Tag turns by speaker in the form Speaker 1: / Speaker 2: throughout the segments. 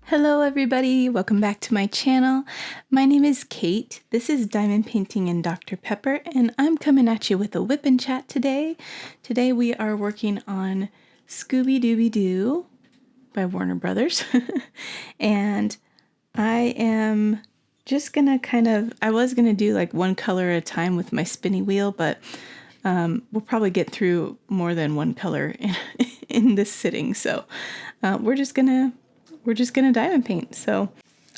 Speaker 1: Hello everybody, welcome back to my channel. My name is Kate. This is Diamond Painting and Dr. Pepper, and I'm coming at you with a whip and chat today. Today we are working on Scooby-Dooby-Doo by Warner Brothers. And I am just gonna I was gonna do like one color at a time with my spinny wheel, but we'll probably get through more than one color in this sitting. So we're just gonna diamond paint. So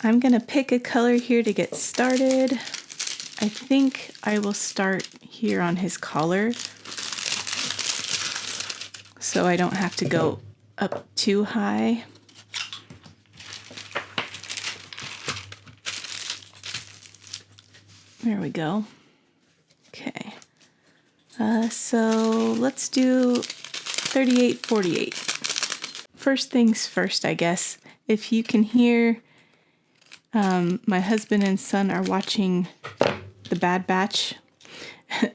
Speaker 1: I'm gonna pick a color here to get started. I think I will start here on his collar so I don't have to go up too high. There we go. Okay. So let's do 38-48. First things first, I guess. If you can hear, my husband and son are watching The Bad Batch.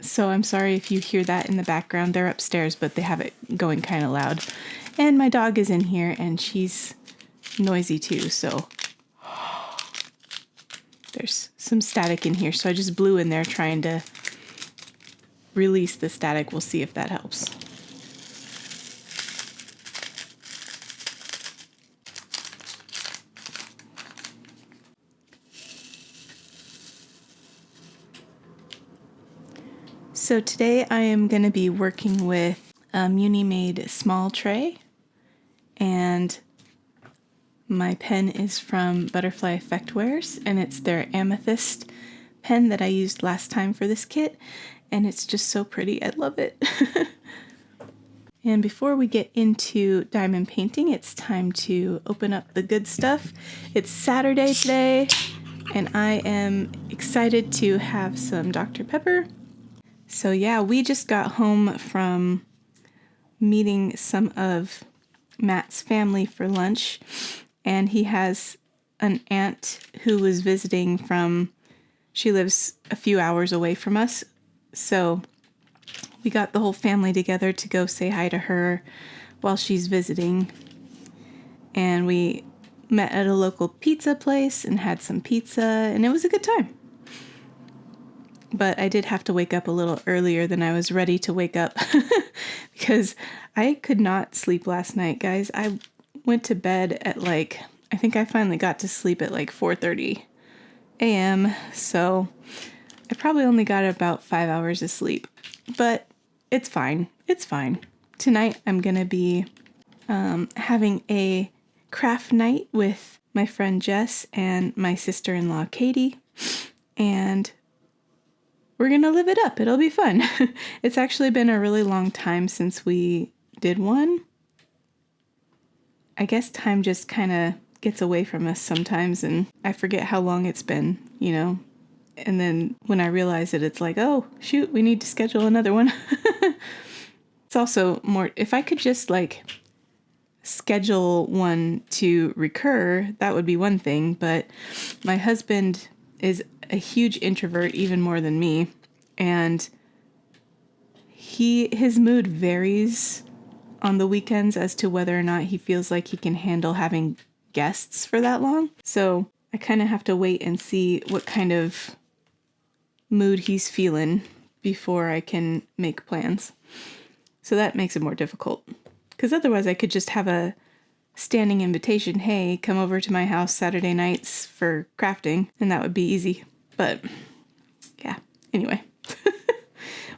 Speaker 1: So I'm sorry if you hear that in the background. They're upstairs, but they have it going kind of loud. And my dog is in here and she's noisy too. So there's some static in here. So I just blew in there trying to release the static. We'll see if that helps. So today I am going to be working with a Muni-made small tray, and my pen is from Butterfly Effect Wares, and it's their amethyst pen that I used last time for this kit, and it's just so pretty. I love it. And before we get into diamond painting, it's time to open up the good stuff. It's Saturday today, and I am excited to have some Dr. Pepper. So yeah, we just got home from meeting some of Matt's family for lunch, and he has an aunt who was visiting she lives a few hours away from us. So we got the whole family together to go say hi to her while she's visiting. And we met at a local pizza place and had some pizza, and it was a good time. But I did have to wake up a little earlier than I was ready to wake up because I could not sleep last night, guys. I went to bed at I think I finally got to sleep at 4:30 a.m. So I probably only got about 5 hours of sleep, but it's fine. It's fine. Tonight I'm going to be having a craft night with my friend Jess and my sister-in-law Katie, and we're going to live it up. It'll be fun. It's actually been a really long time since we did one. I guess time just kind of gets away from us sometimes, and I forget how long it's been, And then when I realize it, it's like, oh, shoot, we need to schedule another one. It's also more, if I could just schedule one to recur, that would be one thing. But my husband is a huge introvert, even more than me, and his mood varies on the weekends as to whether or not he feels like he can handle having guests for that long. So I kind of have to wait and see what kind of mood he's feeling before I can make plans. So that makes it more difficult, because otherwise I could just have a standing invitation, hey, come over to my house Saturday nights for crafting, and that would be easy. But yeah, anyway,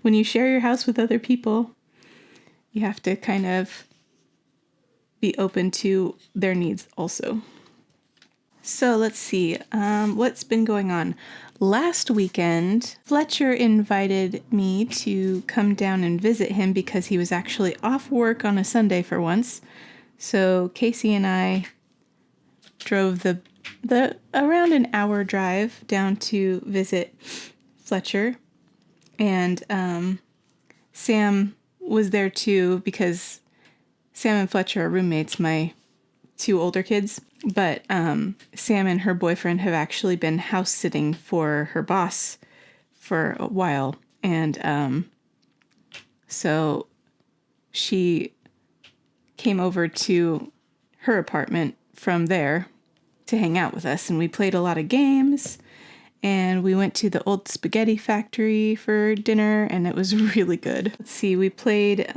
Speaker 1: when you share your house with other people, you have to kind of be open to their needs also. So let's see, what's been going on. Last weekend, Fletcher invited me to come down and visit him because he was actually off work on a Sunday for once. So Casey and I drove the around an hour drive down to visit Fletcher, and Sam was there too because Sam and Fletcher are roommates, my two older kids. But Sam and her boyfriend have actually been house sitting for her boss for a while, and so she came over to her apartment from there to hang out with us, and we played a lot of games, and we went to the old spaghetti factory for dinner, and it was really good. Let's see, we played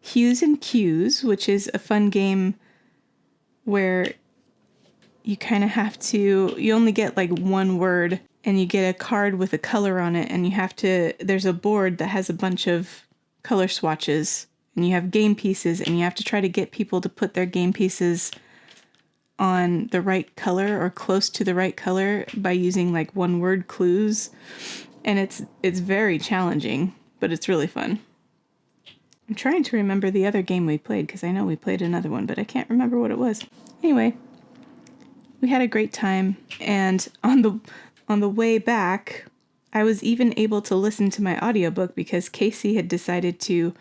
Speaker 1: Hues and Cues, which is a fun game where you kind of have to, you only get like one word, and you get a card with a color on it, and you have to, there's a board that has a bunch of color swatches, and you have game pieces, and you have to try to get people to put their game pieces on the right color or close to the right color by using like one word clues. And it's very challenging, but it's really fun. I'm trying to remember the other game we played, because I know we played another one, but I can't remember what it was. Anyway, we had a great time, and on the way back, I was even able to listen to my audiobook because Casey had decided to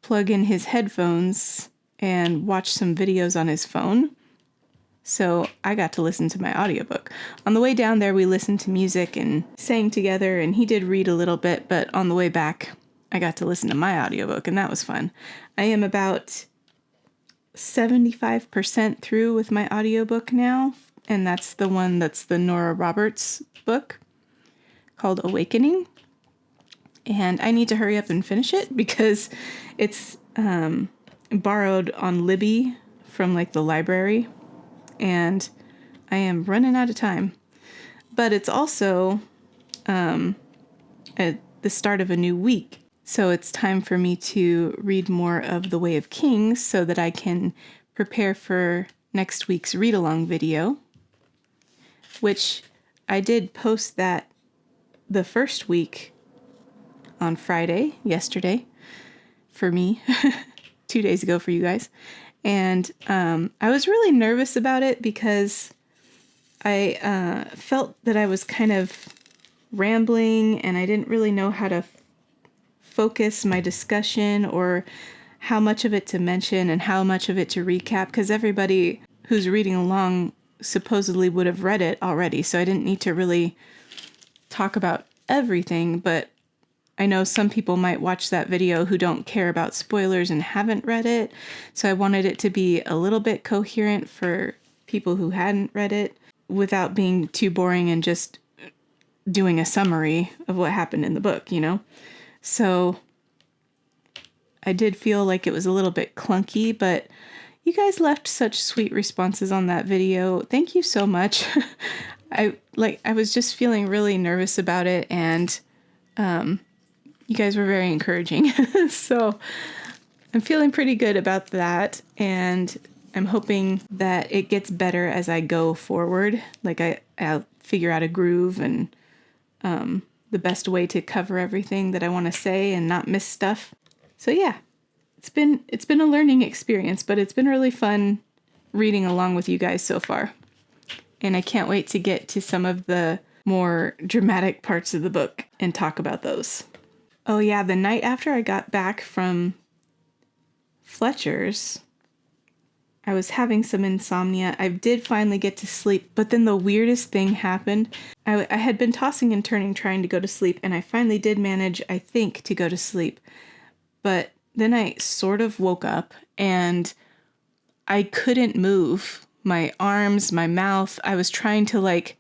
Speaker 1: plug in his headphones and watch some videos on his phone. So I got to listen to my audiobook. On the way down there, we listened to music and sang together, and he did read a little bit, but on the way back, I got to listen to my audiobook, and that was fun. I am about 75% through with my audiobook now, and that's the one that's the Nora Roberts book called Awakening. And I need to hurry up and finish it because it's borrowed on Libby from like the library, and I am running out of time. But it's also at the start of a new week, so it's time for me to read more of The Way of Kings so that I can prepare for next week's read-along video, which I did post that the first week on Friday, yesterday, for me, 2 days ago for you guys. And I was really nervous about it because I felt that I was kind of rambling, and I didn't really know how to focus my discussion or how much of it to mention and how much of it to recap, because everybody who's reading along supposedly would have read it already, so I didn't need to really talk about everything. But I know some people might watch that video who don't care about spoilers and haven't read it, so I wanted it to be a little bit coherent for people who hadn't read it without being too boring and just doing a summary of what happened in the book, you know? So I did feel like it was a little bit clunky, but you guys left such sweet responses on that video. Thank you so much. I was just feeling really nervous about it, and you guys were very encouraging. So I'm feeling pretty good about that, and I'm hoping that it gets better as I go forward. Like I'll figure out a groove and the best way to cover everything that I want to say and not miss stuff. So yeah, it's been a learning experience, but it's been really fun reading along with you guys so far. And I can't wait to get to some of the more dramatic parts of the book and talk about those. Oh yeah, the night after I got back from Fletcher's, I was having some insomnia. I did finally get to sleep, but then the weirdest thing happened. I had been tossing and turning trying to go to sleep, and I finally did manage, I think, to go to sleep. But then I sort of woke up, and I couldn't move my arms, my mouth. I was trying to like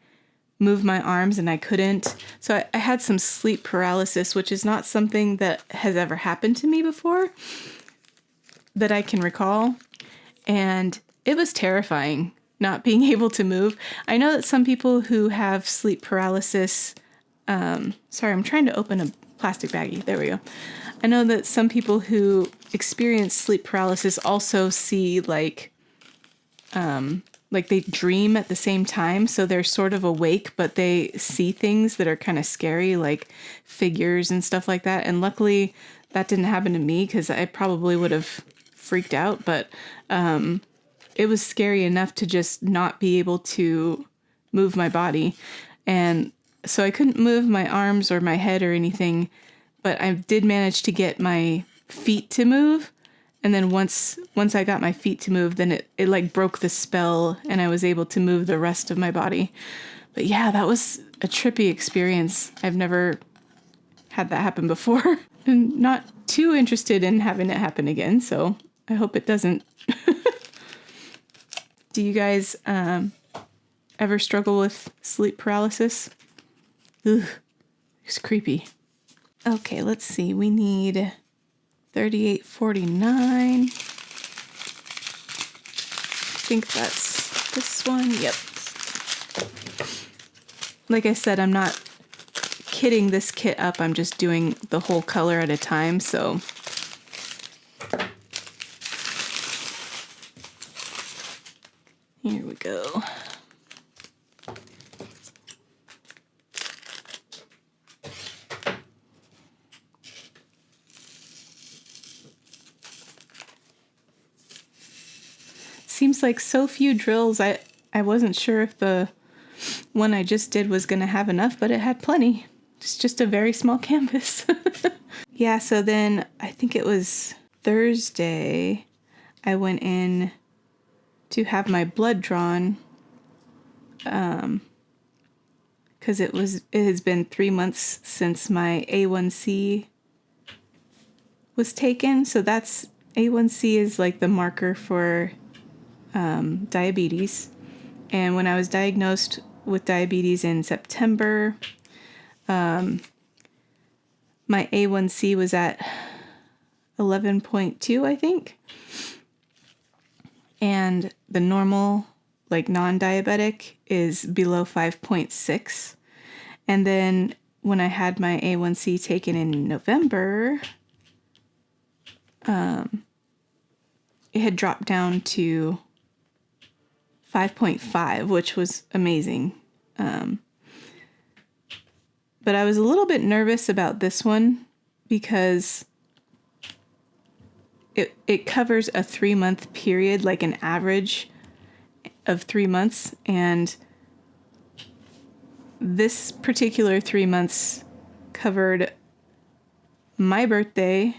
Speaker 1: move my arms, and I couldn't. So I had some sleep paralysis, which is not something that has ever happened to me before that I can recall. And it was terrifying not being able to move. I know that some people who have sleep paralysis, sorry, I'm trying to open a plastic baggie. There we go. I know that some people who experience sleep paralysis also see like they dream at the same time. So they're sort of awake, but they see things that are kind of scary, like figures and stuff like that. And luckily that didn't happen to me, because I probably would have freaked out, but it was scary enough to just not be able to move my body. And so I couldn't move my arms or my head or anything, but I did manage to get my feet to move. And then once I got my feet to move, then it like broke the spell, and I was able to move the rest of my body. But yeah, that was a trippy experience. I've never had that happen before, and not too interested in having it happen again, so I hope it doesn't. Do you guys ever struggle with sleep paralysis? Ugh, it's creepy. Okay, let's see. We need 3849. I think that's this one. Yep. Like I said, I'm not kitting this kit up. I'm just doing the whole color at a time, so here we go. Seems like so few drills. I wasn't sure if the one I just did was going to have enough, but it had plenty. It's just a very small canvas. Yeah, so then I think it was Thursday, I went in to have my blood drawn, because it has been 3 months since my A1C was taken. So that's, A1C is like the marker for diabetes. And when I was diagnosed with diabetes in September, my A1C was at 11.2, I think. And the normal, like non-diabetic, is below 5.6. And then when I had my A1C taken in November, it had dropped down to 5.5, which was amazing. But I was a little bit nervous about this one because it covers a 3-month period, like an average of 3 months. And this particular 3 months covered my birthday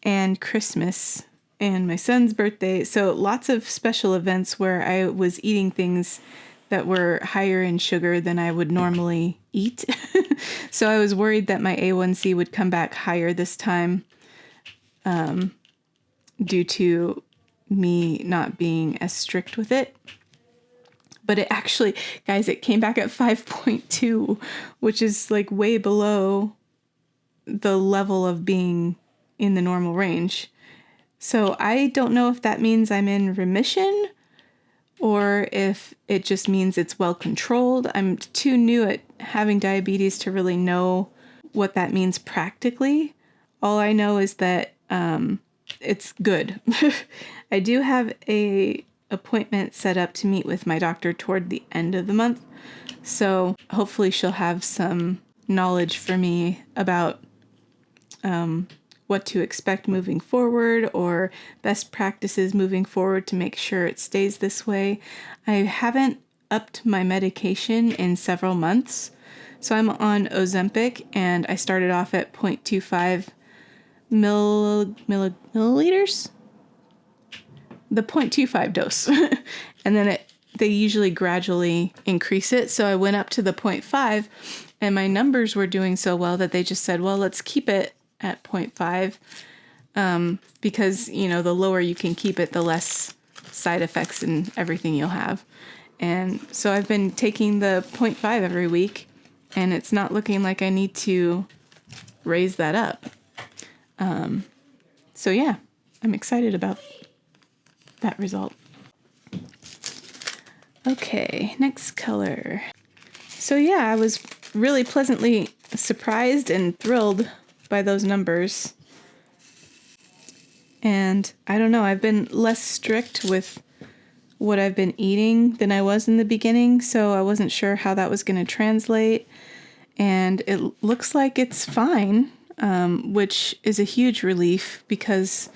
Speaker 1: and Christmas and my son's birthday. So lots of special events where I was eating things that were higher in sugar than I would normally eat. So I was worried that my A1C would come back higher this time, due to me not being as strict with it. But it actually, guys, it came back at 5.2, which is like way below the level of being in the normal range. So I don't know if that means I'm in remission or if it just means it's well controlled. I'm too new at having diabetes to really know what that means practically. All I know is that it's good. I do have a appointment set up to meet with my doctor toward the end of the month. So hopefully she'll have some knowledge for me about what to expect moving forward, or best practices moving forward to make sure it stays this way. I haven't upped my medication in several months. So I'm on Ozempic, and I started off at 0.25 milliliters, the 0.25 dose. And then they usually gradually increase it. So I went up to the 0.5, and my numbers were doing so well that they just said, well, let's keep it at 0.5, because, you know, the lower you can keep it, the less side effects and everything you'll have. And so I've been taking the 0.5 every week, and it's not looking like I need to raise that up. So yeah, I'm excited about that result. Okay, next color. So yeah, I was really pleasantly surprised and thrilled by those numbers. And I don't know, I've been less strict with what I've been eating than I was in the beginning, so I wasn't sure how that was going to translate. And it looks like it's fine, which is a huge relief because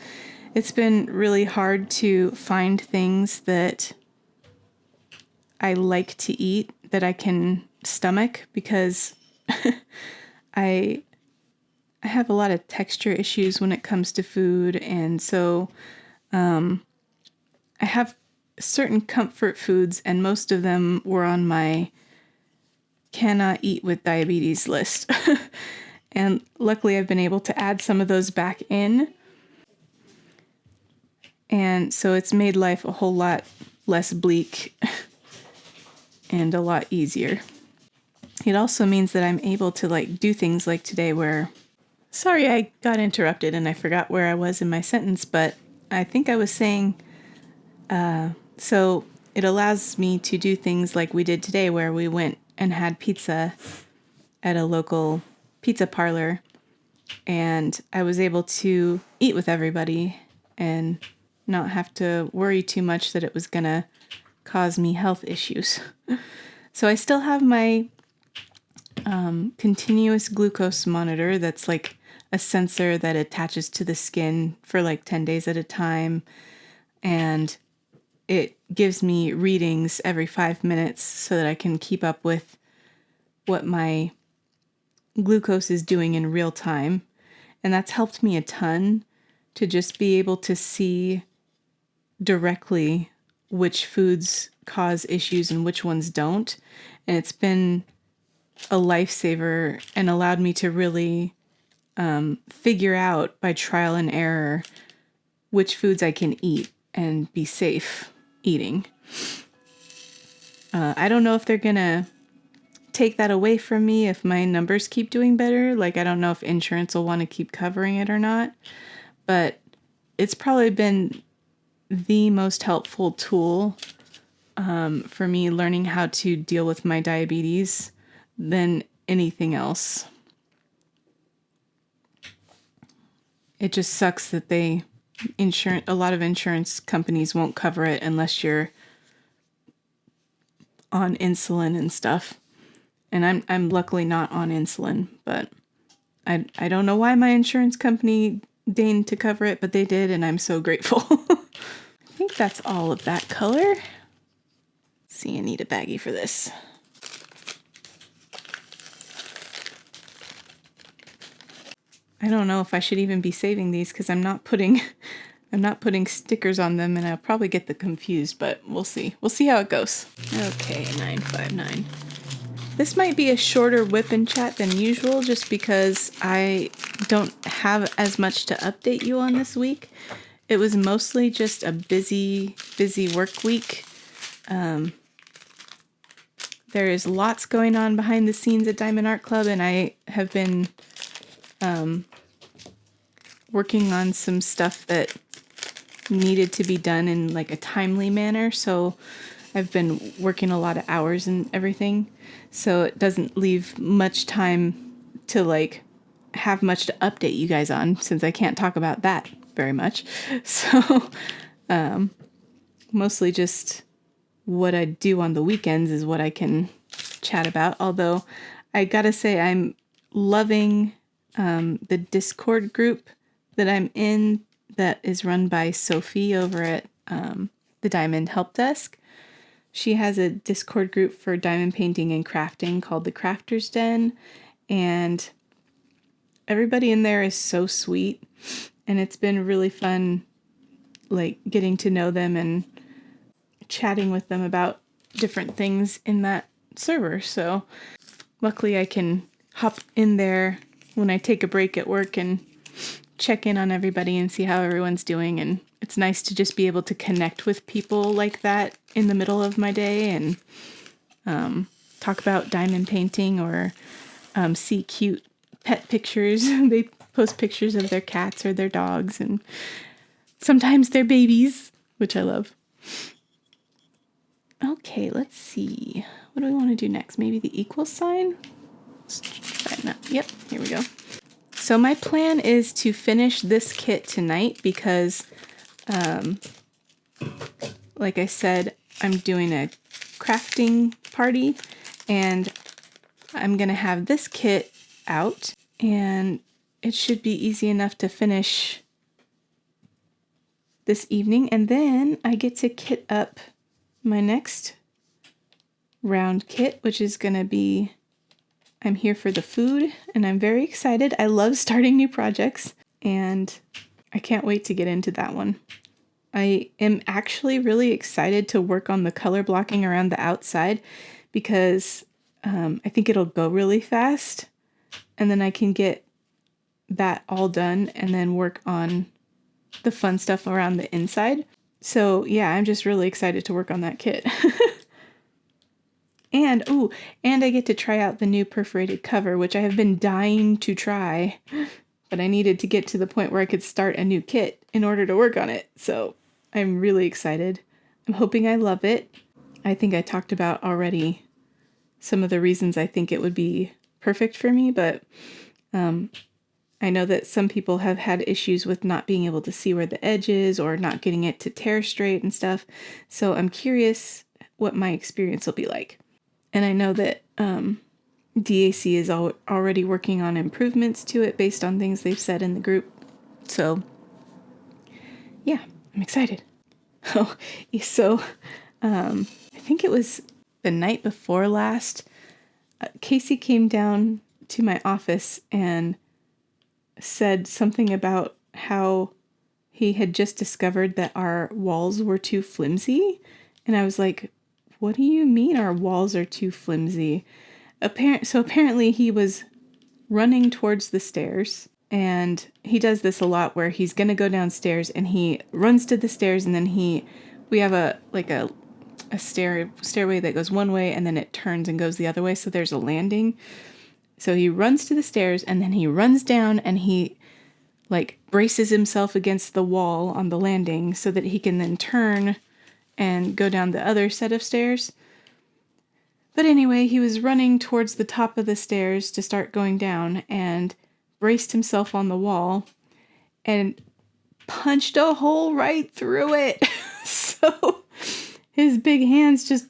Speaker 1: it's been really hard to find things that I like to eat that I can stomach, because I have a lot of texture issues when it comes to food. And so I have certain comfort foods, and most of them were on my cannot eat with diabetes list. And luckily I've been able to add some of those back in. And so it's made life a whole lot less bleak. and a lot easier. It also means that I'm able to like do things like today where, sorry, I got interrupted and I forgot where I was in my sentence, but I think I was saying, so it allows me to do things like we did today where we went and had pizza at a local pizza parlor, and I was able to eat with everybody and not have to worry too much that it was gonna cause me health issues. So I still have my continuous glucose monitor that's like a sensor that attaches to the skin for like 10 days at a time, and it gives me readings every 5 minutes so that I can keep up with what my glucose is doing in real time. And that's helped me a ton to just be able to see directly which foods cause issues and which ones don't. And it's been a lifesaver and allowed me to really figure out by trial and error which foods I can eat and be safe eating. I don't know if they're gonna take that away from me if my numbers keep doing better. Like, I don't know if insurance will want to keep covering it or not, but it's probably been the most helpful tool for me learning how to deal with my diabetes than anything else. It just sucks that a lot of insurance companies won't cover it unless you're on insulin and stuff. And I'm luckily not on insulin, but I don't know why my insurance company deigned to cover it, but they did, and I'm so grateful. I think that's all of that color. Let's see, I need a baggie for this. I don't know if I should even be saving these because I'm not putting stickers on them, and I'll probably get them confused, but we'll see. We'll see how it goes. Okay, 959. This might be a shorter WIP and chat than usual just because I don't have as much to update you on this week. It was mostly just a busy work week. There is lots going on behind the scenes at Diamond Art Club, and I have been working on some stuff that needed to be done in like a timely manner. So I've been working a lot of hours and everything. So it doesn't leave much time to like have much to update you guys on, since I can't talk about that very much. So mostly just what I do on the weekends is what I can chat about. Although I gotta say, I'm loving the Discord group that I'm in that is run by Sophie over at the Diamond Help Desk. She has a Discord group for diamond painting and crafting called the Crafter's Den, and everybody in there is so sweet, and it's been really fun like getting to know them and chatting with them about different things in that server. So luckily I can hop in there when I take a break at work and check in on everybody and see how everyone's doing. And it's nice to just be able to connect with people like that in the middle of my day and talk about diamond painting or see cute pet pictures. They post pictures of their cats or their dogs and sometimes their babies, which I love. Okay, let's see. What do we want to do next? Maybe the equal sign? Let's try that. Yep, here we go. So my plan is to finish this kit tonight because, like I said, I'm doing a crafting party and I'm going to have this kit out, and it should be easy enough to finish this evening. And then I get to kit up my next round kit, which is going to be I'm Here for the Food, and I'm very excited. I love starting new projects, and I can't wait to get into that one. I am actually really excited to work on the color blocking around the outside because I think it'll go really fast, and then I can get that all done and then work on the fun stuff around the inside. So yeah, I'm just really excited to work on that kit. And I get to try out the new perforated cover, which I have been dying to try, but I needed to get to the point where I could start a new kit in order to work on it. So I'm really excited. I'm hoping I love it. I think I talked about already some of the reasons I think it would be perfect for me, but I know that some people have had issues with not being able to see where the edge is or not getting it to tear straight and stuff. So I'm curious what my experience will be like. And I know that DAC is already working on improvements to it based on things they've said in the group. So yeah, I'm excited. Oh, so I think it was the night before last, Casey came down to my office and said something about how he had just discovered that our walls were too flimsy. And I was like, what do you mean our walls are too flimsy? So apparently he was running towards the stairs, and he does this a lot where he's going to go downstairs and he runs to the stairs, and then we have a stairway that goes one way and then it turns and goes the other way. So there's a landing. So he runs to the stairs and then he runs down and he braces himself against the wall on the landing so that he can then turn and go down the other set of stairs. But anyway, he was running towards the top of the stairs to start going down and braced himself on the wall and punched a hole right through it. So his big hands just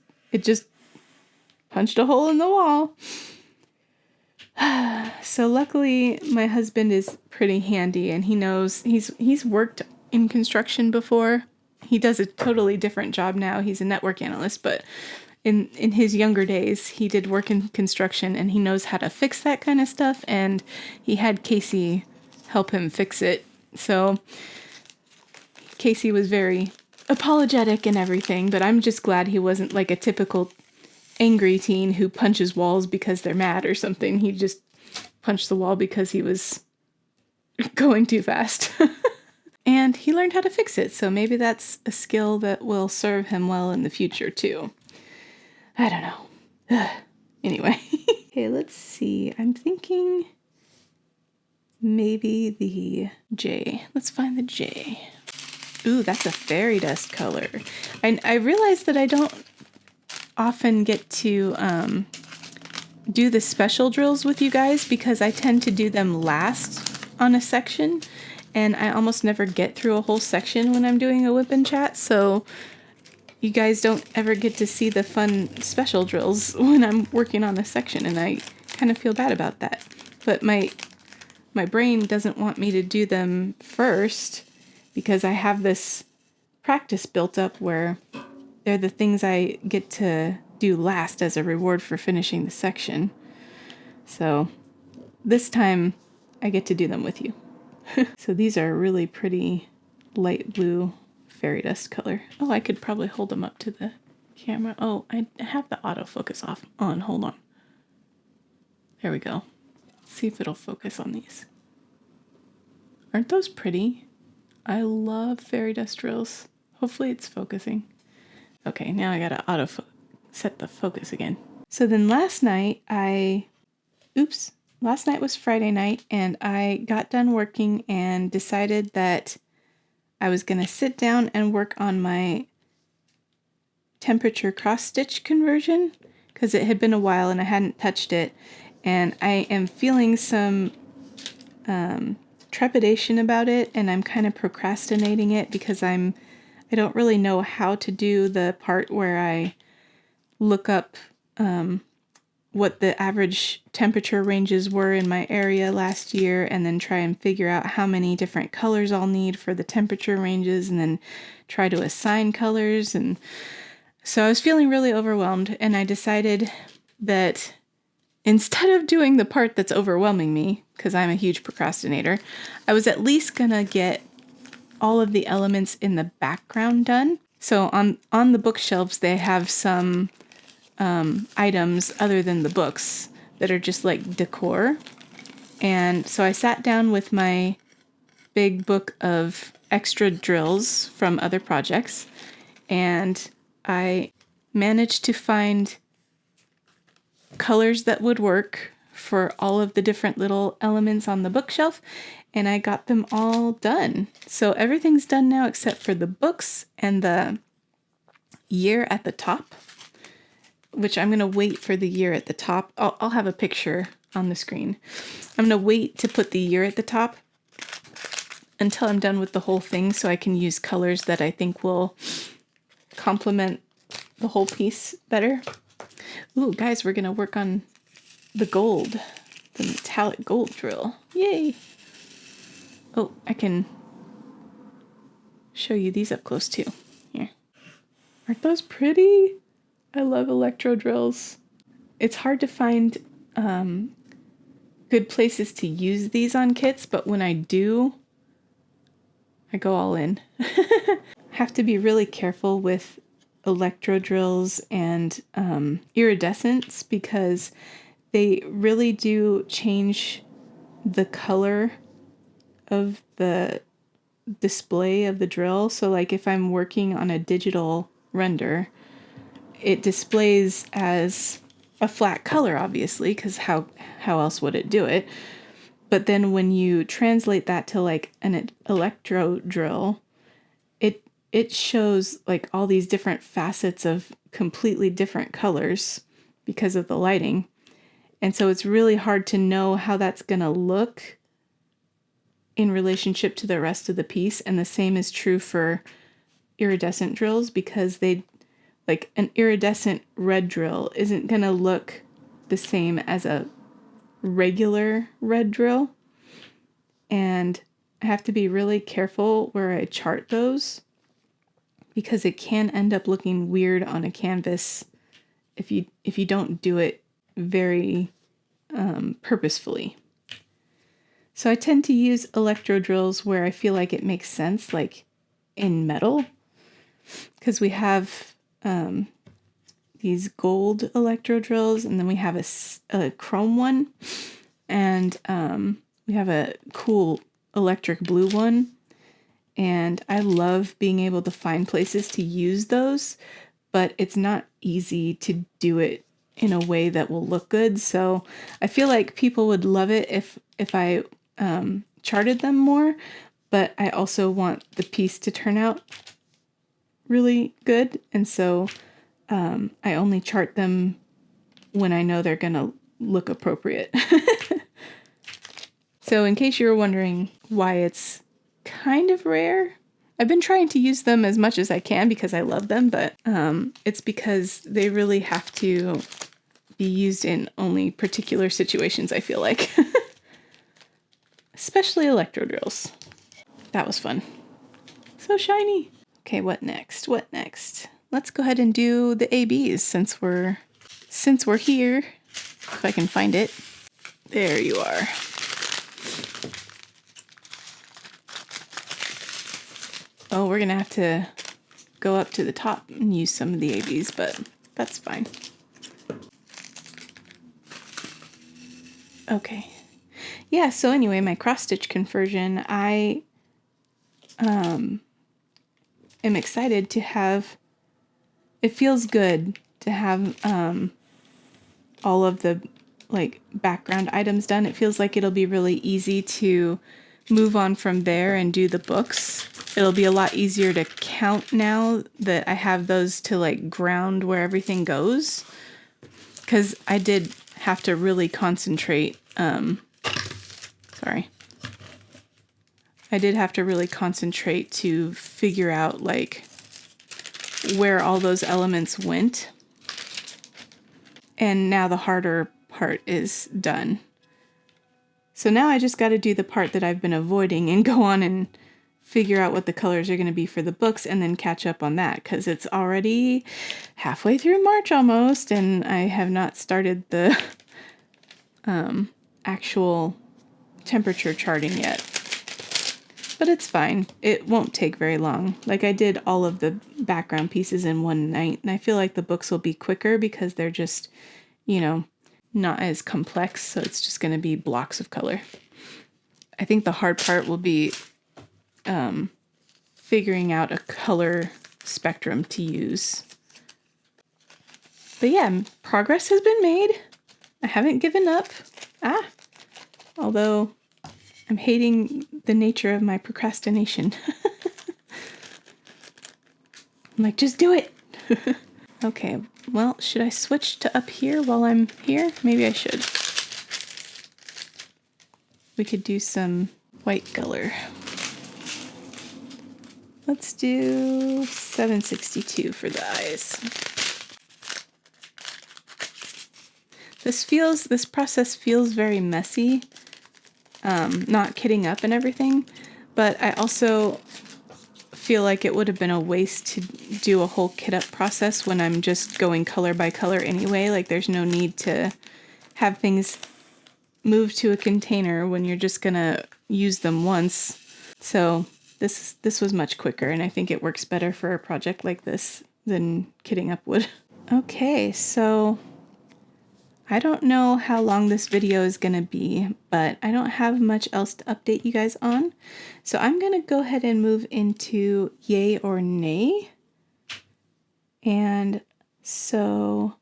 Speaker 1: punched a hole in the wall. So luckily my husband is pretty handy and he knows he's worked in construction before. He does a totally different job now. He's a network analyst, but in his younger days, he did work in construction and he knows how to fix that kind of stuff. And he had Casey help him fix it. So Casey was very apologetic and everything, but I'm just glad he wasn't like a typical angry teen who punches walls because they're mad or something. He just punched the wall because he was going too fast. And he learned how to fix it, so maybe that's a skill that will serve him well in the future, too. I don't know. Anyway. Okay, let's see. I'm thinking maybe the J. Let's find the J. Ooh, that's a fairy dust color. I realize that I don't often get to do the special drills with you guys because I tend to do them last on a section. And I almost never get through a whole section when I'm doing a WIP and chat, so you guys don't ever get to see the fun special drills when I'm working on a section, and I kind of feel bad about that. But my brain doesn't want me to do them first because I have this practice built up where they're the things I get to do last as a reward for finishing the section. So this time I get to do them with you. So these are really pretty light blue fairy dust color. Oh, I could probably hold them up to the camera. Oh, I have the autofocus on. Hold on. There we go. Let's see if it'll focus on these. Aren't those pretty? I love fairy dust drills. Hopefully it's focusing. Okay, now I gotta set the focus again. So then last night Last night was Friday night, and I got done working and decided that I was going to sit down and work on my temperature cross-stitch conversion because it had been a while and I hadn't touched it. And I am feeling some trepidation about it, and I'm kind of procrastinating it because I don't really know how to do the part where I look up what the average temperature ranges were in my area last year, and then try and figure out how many different colors I'll need for the temperature ranges, and then try to assign colors. And so I was feeling really overwhelmed, and I decided that instead of doing the part that's overwhelming me, because I'm a huge procrastinator, I was at least gonna get all of the elements in the background done. So on the bookshelves, they have some items other than the books that are just like decor. And so I sat down with my big book of extra drills from other projects, and I managed to find colors that would work for all of the different little elements on the bookshelf, and I got them all done. So everything's done now except for the books and the year at the top, which I'm going to wait for the year at the top. I'll have a picture on the screen. I'm going to wait to put the year at the top until I'm done with the whole thing so I can use colors that I think will complement the whole piece better. Ooh, guys, we're going to work on the gold, the metallic gold drill. Yay! Oh, I can show you these up close too. Here. Aren't those pretty? I love electro drills. It's hard to find good places to use these on kits, but when I do, I go all in. Have to be really careful with electro drills and iridescents because they really do change the color of the display of the drill. So like if I'm working on a digital render, it displays as a flat color, obviously, because how else would it do it? But then when you translate that to like an electro drill, it shows like all these different facets of completely different colors because of the lighting. And so it's really hard to know how that's going to look in relationship to the rest of the piece. And the same is true for iridescent drills because like an iridescent red drill isn't going to look the same as a regular red drill. And I have to be really careful where I chart those because it can end up looking weird on a canvas if you don't do it very purposefully. So I tend to use electro drills where I feel like it makes sense, like in metal, because we have these gold electro drills, and then we have a chrome one, and we have a cool electric blue one. And I love being able to find places to use those, but it's not easy to do it in a way that will look good. So I feel like people would love it if I charted them more, but I also want the piece to turn out really good. And so I only chart them when I know they're gonna look appropriate. So in case you were wondering why it's kind of rare, I've been trying to use them as much as I can because I love them, but it's because they really have to be used in only particular situations, I feel like. Especially electro drills. That was fun. So shiny. Okay, what next? What next? Let's go ahead and do the ABs since we're here. If I can find it. There you are. Oh, we're gonna have to go up to the top and use some of the ABs, but that's fine. Okay. Yeah, so anyway, my cross-stitch conversion, I am excited to have, it feels good to have all of the like background items done. It feels like it'll be really easy to move on from there and do the books. It'll be a lot easier to count now that I have those to like ground where everything goes. Because I did have to really concentrate. I did have to really concentrate to figure out like where all those elements went. And now the harder part is done. So now I just got to do the part that I've been avoiding and go on and figure out what the colors are going to be for the books and then catch up on that because it's already halfway through March almost and I have not started the actual temperature charting yet. But it's fine. It won't take very long. Like I did all of the background pieces in one night and I feel like the books will be quicker because they're just, you know, not as complex. So it's just going to be blocks of color. I think the hard part will be figuring out a color spectrum to use. But yeah, progress has been made. I haven't given up. Although I'm hating the nature of my procrastination. I'm like, just do it. Okay, well, should I switch to up here while I'm here? Maybe I should. We could do some white color. Let's do 762 for the eyes. This process feels very messy, not kitting up and everything, but I also feel like it would have been a waste to do a whole kit up process when I'm just going color by color anyway. Like there's no need to have things move to a container when you're just gonna use them once. So this was much quicker, and I think it works better for a project like this than kitting up would. Okay, so I don't know how long this video is gonna be, but I don't have much else to update you guys on. So I'm gonna go ahead and move into yay or nay. And so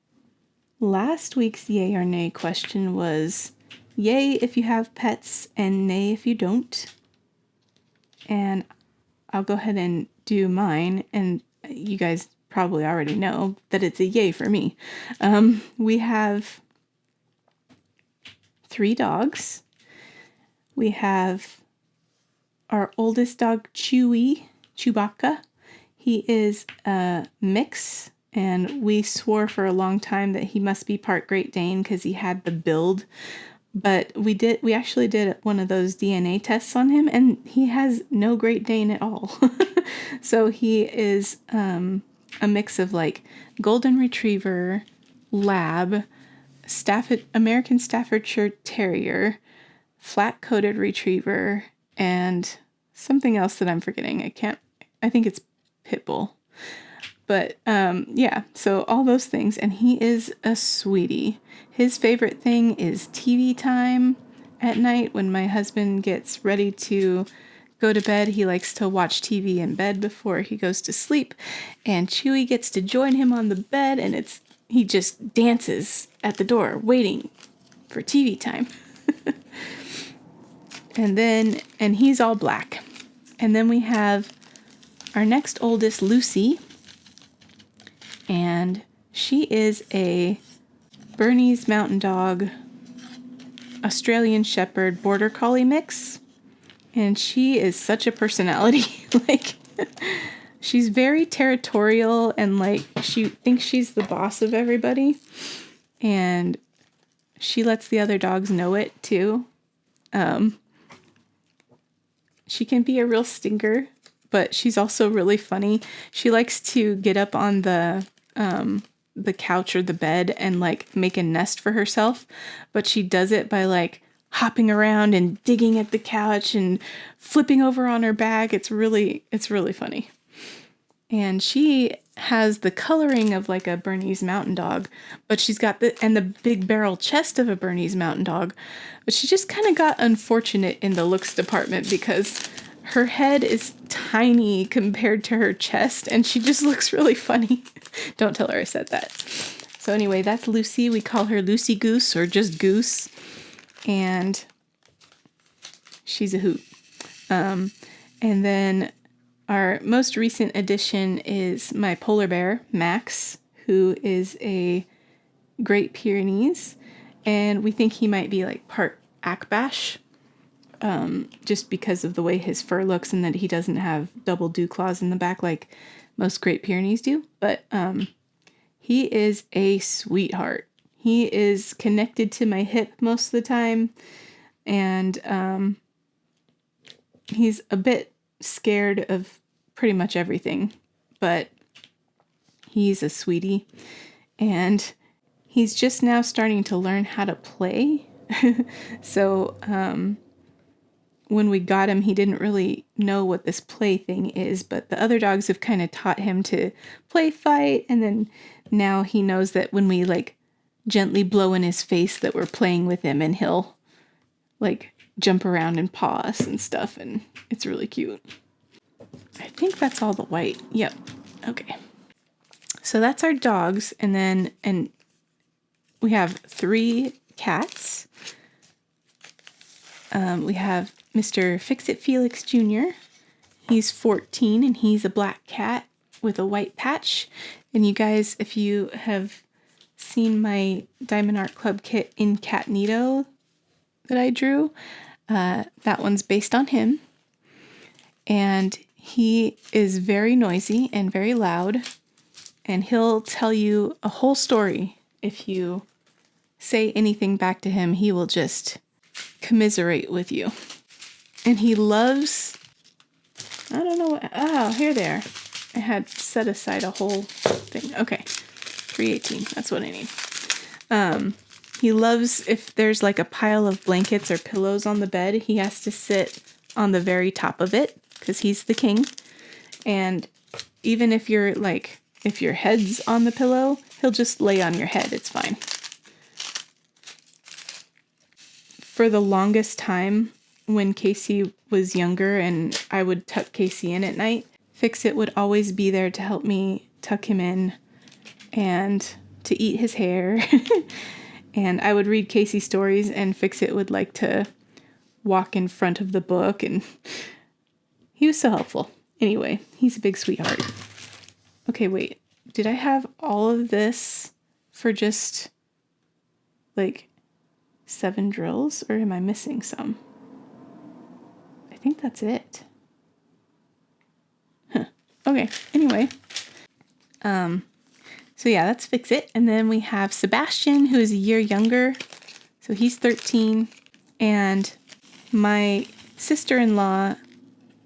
Speaker 1: last week's yay or nay question was yay if you have pets and nay if you don't. And I'll go ahead and do mine, and you guys probably already know that it's a yay for me. We have 3 dogs. We have our oldest dog, Chewbacca. He is a mix, and we swore for a long time that he must be part Great Dane because he had the build. But we actually did one of those DNA tests on him, and he has no Great Dane at all. So he is a mix of like Golden Retriever, Lab, American Staffordshire Terrier, flat-coated Retriever, and something else that I'm forgetting. I think it's Pit Bull. But yeah, so all those things, and he is a sweetie. His favorite thing is TV time at night. When my husband gets ready to go to bed, he likes to watch TV in bed before he goes to sleep, and Chewy gets to join him on the bed, and he just dances at the door waiting for TV time. And he's all black. And then we have our next oldest, Lucy, and she is a Bernese Mountain Dog, Australian Shepherd, Border Collie mix. And she is such a personality. Like, she's very territorial, and like she thinks she's the boss of everybody. And she lets the other dogs know it too. She can be a real stinker, but she's also really funny. She likes to get up on the couch or the bed and like make a nest for herself, but she does it by like hopping around and digging at the couch and flipping over on her back. It's really funny. And she has the coloring of like a Bernese Mountain Dog, but she's got the big barrel chest of a Bernese Mountain Dog. But she just kind of got unfortunate in the looks department because her head is tiny compared to her chest, and she just looks really funny. Don't tell her I said that. So anyway, that's Lucy. We call her Lucy Goose or just Goose. And she's a hoot. And then our most recent addition is my polar bear, Max, who is a Great Pyrenees. And we think he might be like part Akbash, just because of the way his fur looks and that he doesn't have double dew claws in the back like most Great Pyrenees do. But he is a sweetheart. He is connected to my hip most of the time, and he's a bit scared of pretty much everything, but he's a sweetie, and he's just now starting to learn how to play. So when we got him, he didn't really know what this play thing is, but the other dogs have kind of taught him to play fight, and then now he knows that when we like gently blow in his face that we're playing with him, and he'll like jump around and paw us and stuff, and it's really cute. I think that's all the white. Yep. Okay. So that's our dogs, and we have 3 cats. We have Mr. Fix-It Felix Jr. He's 14 and he's a black cat with a white patch. And you guys, if you have seen my Diamond Art Club kit in Catnito that I drew, that one's based on him. And he is very noisy and very loud. And he'll tell you a whole story. If you say anything back to him, he will just commiserate with you. And he loves, I don't know what, oh, here they are. I had set aside a whole thing. Okay, 318, that's what I need. He loves, if there's like a pile of blankets or pillows on the bed, he has to sit on the very top of it because he's the king. And even if you're like, if your head's on the pillow, he'll just lay on your head. It's fine. For the longest time, when Casey was younger and I would tuck Casey in at night, Fix-It would always be there to help me tuck him in and to eat his hair. And I would read Casey stories and Fix-It would like to walk in front of the book, and he was so helpful. Anyway, he's a big sweetheart. Okay, wait. Did I have all of this for just like 7 drills, or am I missing some? I think that's it. Huh. Okay, anyway. So yeah, that's Fix-It. And then we have Sebastian, who is a year younger. So he's 13. And my sister-in-law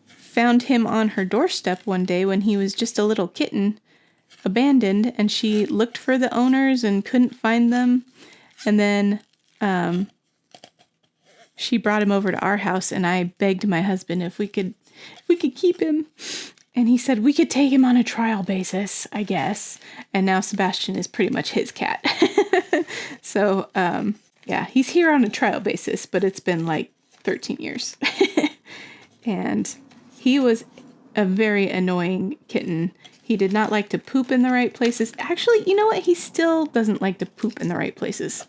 Speaker 1: found him on her doorstep one day when he was just a little kitten, abandoned, and she looked for the owners and couldn't find them. And then she brought him over to our house, and I begged my husband if we could keep him. And he said we could take him on a trial basis, I guess. And now Sebastian is pretty much his cat. So, yeah, he's here on a trial basis, but it's been like 13 years. And he was a very annoying kitten. He did not like to poop in the right places. Actually, you know what? He still doesn't like to poop in the right places.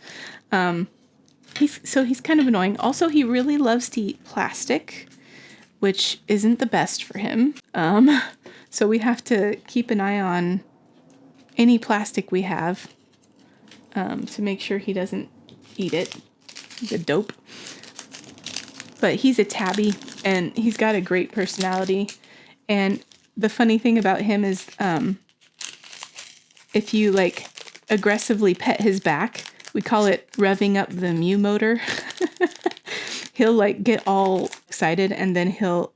Speaker 1: He's kind of annoying. Also, he really loves to eat plastic, which isn't the best for him. So we have to keep an eye on any plastic we have to make sure he doesn't eat it. He's a dope. But he's a tabby, and he's got a great personality. And the funny thing about him is if you like aggressively pet his back, we call it revving up the Mew motor. He'll like get all excited and then he'll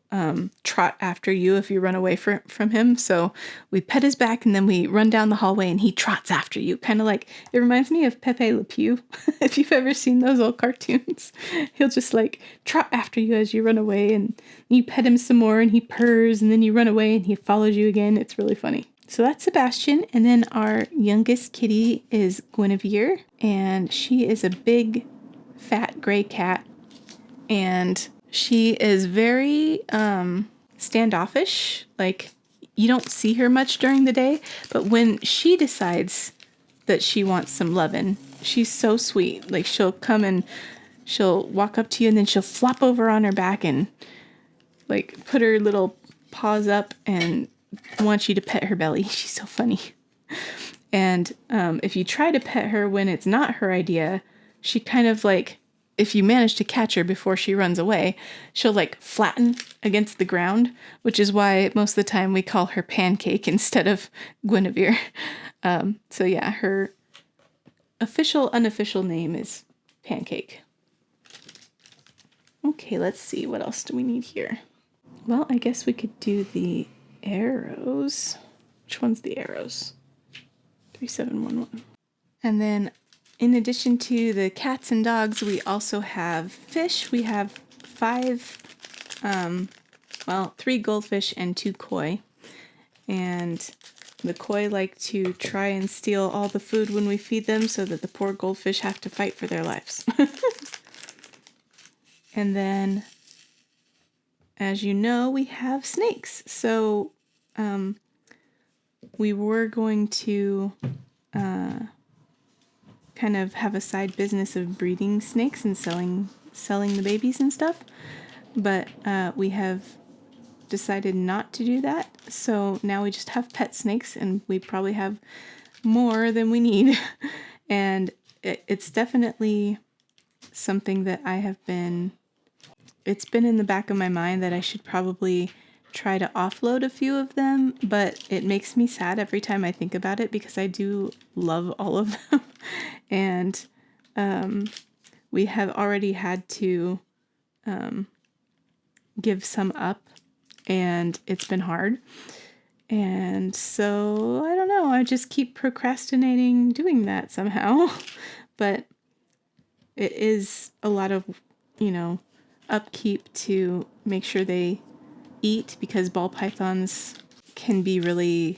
Speaker 1: trot after you if you run away from him. So we pet his back and then we run down the hallway and he trots after you. Kind of like, it reminds me of Pepe Le Pew. If you've ever seen those old cartoons, he'll just like trot after you as you run away, and you pet him some more and he purrs, and then you run away and he follows you again. It's really funny. So that's Sebastian. And then our youngest kitty is Guinevere, and she is a big fat gray cat. And she is very standoffish. Like, you don't see her much during the day, but when she decides that she wants some lovin', she's so sweet. Like, she'll come and she'll walk up to you and then she'll flop over on her back and like put her little paws up and want you to pet her belly. She's so funny. And if you try to pet her when it's not her idea, she kind of like, if you manage to catch her before she runs away, she'll like flatten against the ground, which is why most of the time we call her Pancake instead of Guinevere. So yeah, her unofficial name is Pancake. Okay, let's see. What else do we need here? Well, I guess we could do the arrows. Which one's the arrows? 3711. And then in addition to the cats and dogs, we also have fish. We have 3 goldfish and 2 koi. And the koi like to try and steal all the food when we feed them so that the poor goldfish have to fight for their lives. And then, as you know, we have snakes. So we were going to kind kind of have a side business of breeding snakes and selling the babies and stuff. But we have decided not to do that. So now we just have pet snakes, and we probably have more than we need. And it's definitely something that it's been in the back of my mind that I should probably try to offload a few of them, but it makes me sad every time I think about it because I do love all of them. And we have already had to give some up, and it's been hard. And so I don't know, I just keep procrastinating doing that somehow. But it is a lot of, upkeep to make sure they eat, because ball pythons can be really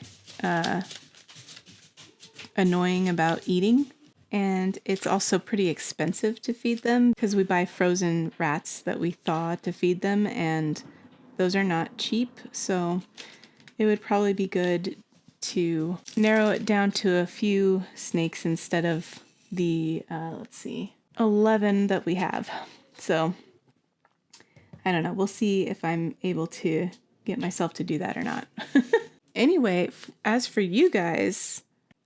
Speaker 1: annoying about eating. And it's also pretty expensive to feed them because we buy frozen rats that we thaw to feed them, and those are not cheap. So it would probably be good to narrow it down to a few snakes instead of the, 11 that we have. So I don't know. We'll see if I'm able to get myself to do that or not. Anyway, as for you guys,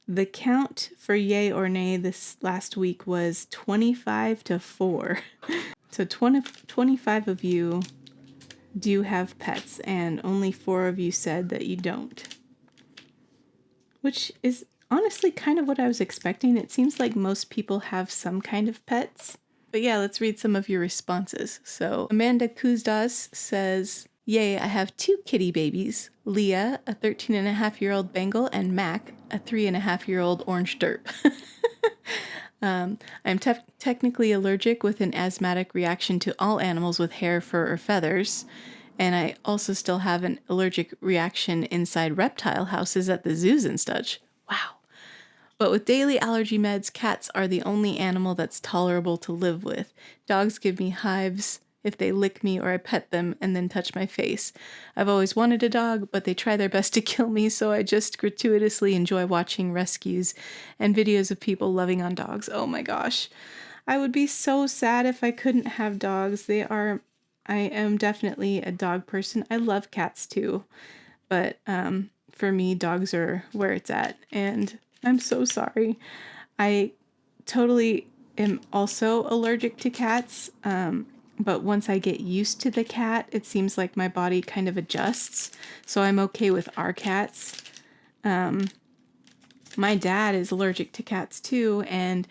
Speaker 1: the count for yay or nay this last week was 25 to 4. So 25 of you do have pets, and only 4 of you said that you don't. Which is honestly kind of what I was expecting. It seems like most people have some kind of pets. But yeah, let's read some of your responses. So Amanda Kuzdas says, yay, I have 2 kitty babies, Leah, a 13-and-a-half-year-old Bengal, and Mac, a 3-and-a-half-year-old orange derp. I'm technically allergic with an asthmatic reaction to all animals with hair, fur, or feathers. And I also still have an allergic reaction inside reptile houses at the zoos and such. Wow. But with daily allergy meds, cats are the only animal that's tolerable to live with. Dogs give me hives if they lick me or I pet them and then touch my face. I've always wanted a dog, but they try their best to kill me, so I just gratuitously enjoy watching rescues and videos of people loving on dogs. Oh my gosh. I would be so sad if I couldn't have dogs. I am definitely a dog person. I love cats too, but for me, dogs are where it's at, and I'm so sorry. I totally am also allergic to cats, but once I get used to the cat, it seems like my body kind of adjusts, so I'm okay with our cats. My dad is allergic to cats too, and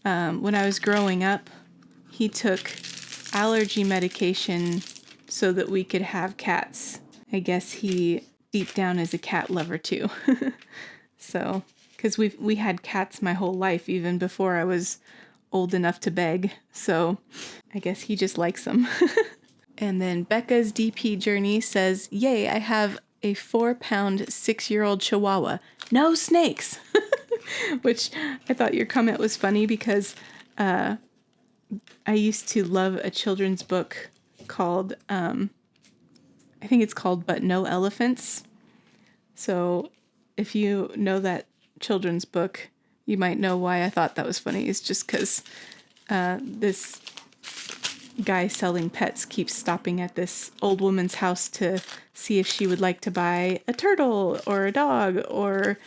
Speaker 1: when I was growing up, he took allergy medication so that we could have cats. I guess he deep down is a cat lover too. So, because we had cats my whole life, even before I was old enough to beg. So I guess he just likes them. And then Becca's DP Journey says, yay, I have a 4-pound, 6-year-old Chihuahua. No snakes. Which I thought your comment was funny because I used to love a children's book called, I think it's called But No Elephants. So if you know that children's book, you might know why I thought that was funny. It's just because this guy selling pets keeps stopping at this old woman's house to see if she would like to buy a turtle or a dog or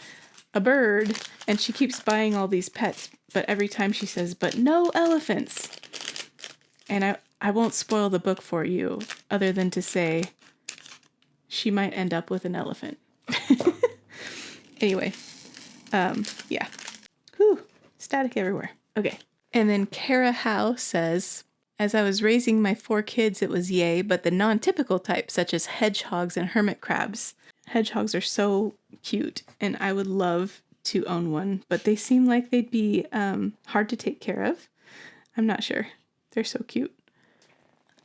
Speaker 1: a bird. And she keeps buying all these pets, but every time she says, but no elephants. And I won't spoil the book for you other than to say she might end up with an elephant. Anyway, yeah. Whew, static everywhere. Okay. And then Kara Howe says, as I was raising my 4 kids, it was yay, but the non-typical type, such as hedgehogs and hermit crabs. Hedgehogs are so cute, and I would love to own one, but they seem like they'd be hard to take care of. I'm not sure. They're so cute.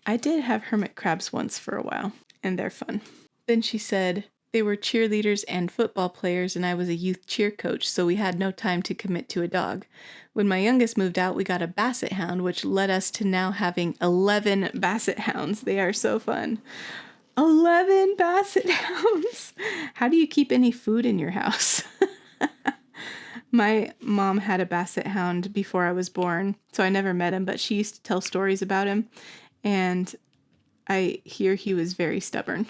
Speaker 1: I did have hermit crabs once for a while, and they're fun. Then she said, they were cheerleaders and football players, and I was a youth cheer coach, so we had no time to commit to a dog. When my youngest moved out, we got a basset hound, which led us to now having 11 basset hounds. They are so fun. 11 basset hounds! How do you keep any food in your house? My mom had a basset hound before I was born, so I never met him, but she used to tell stories about him, and I hear he was very stubborn.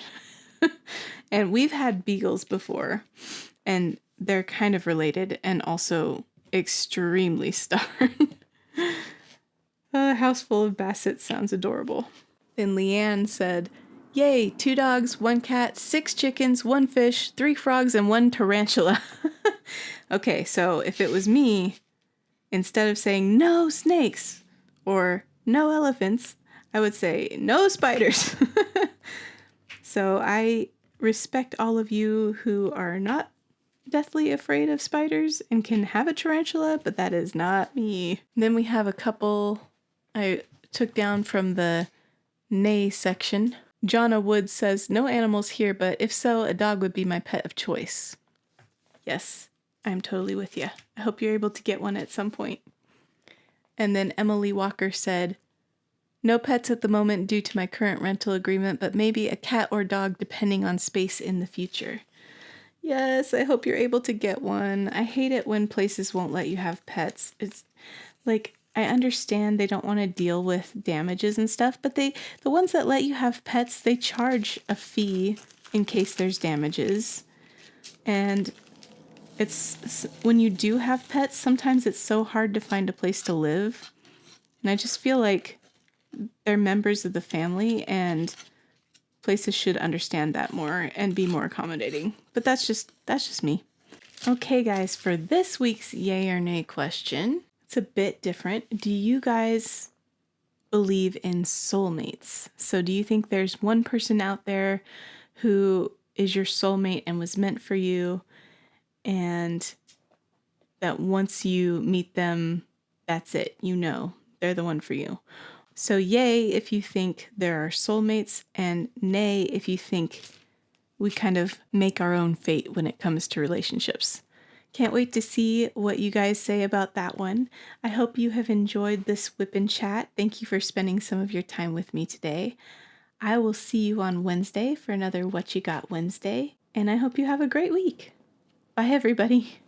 Speaker 1: And we've had beagles before, and they're kind of related and also extremely stubborn. A house full of bassets sounds adorable. Then Leanne said, "Yay, 2 dogs, 1 cat, 6 chickens, 1 fish, 3 frogs, and 1 tarantula." Okay, so if it was me, instead of saying no snakes or no elephants, I would say no spiders. So I respect all of you who are not deathly afraid of spiders and can have a tarantula, but that is not me. Then we have a couple I took down from the nay section. Jonna Woods says, "No animals here, but if so, a dog would be my pet of choice." Yes, I'm totally with you. I hope you're able to get one at some point. And then Emily Walker said, "No pets at the moment due to my current rental agreement, but maybe a cat or dog depending on space in the future." Yes, I hope you're able to get one. I hate it when places won't let you have pets. It's like, I understand they don't want to deal with damages and stuff, but the ones that let you have pets, they charge a fee in case there's damages. And it's when you do have pets, sometimes it's so hard to find a place to live. And I just feel like they're members of the family and places should understand that more and be more accommodating. But that's just me. Okay, guys, for this week's yay or nay question, it's a bit different. Do you guys believe in soulmates? So do you think there's one person out there who is your soulmate and was meant for you, and that once you meet them, that's it, you know, they're the one for you? So yay if you think there are soulmates, and nay if you think we kind of make our own fate when it comes to relationships. Can't wait to see what you guys say about that one. I hope you have enjoyed this WIP and chat. Thank you for spending some of your time with me today. I will see you on Wednesday for another What You Got Wednesday, and I hope you have a great week. Bye, everybody.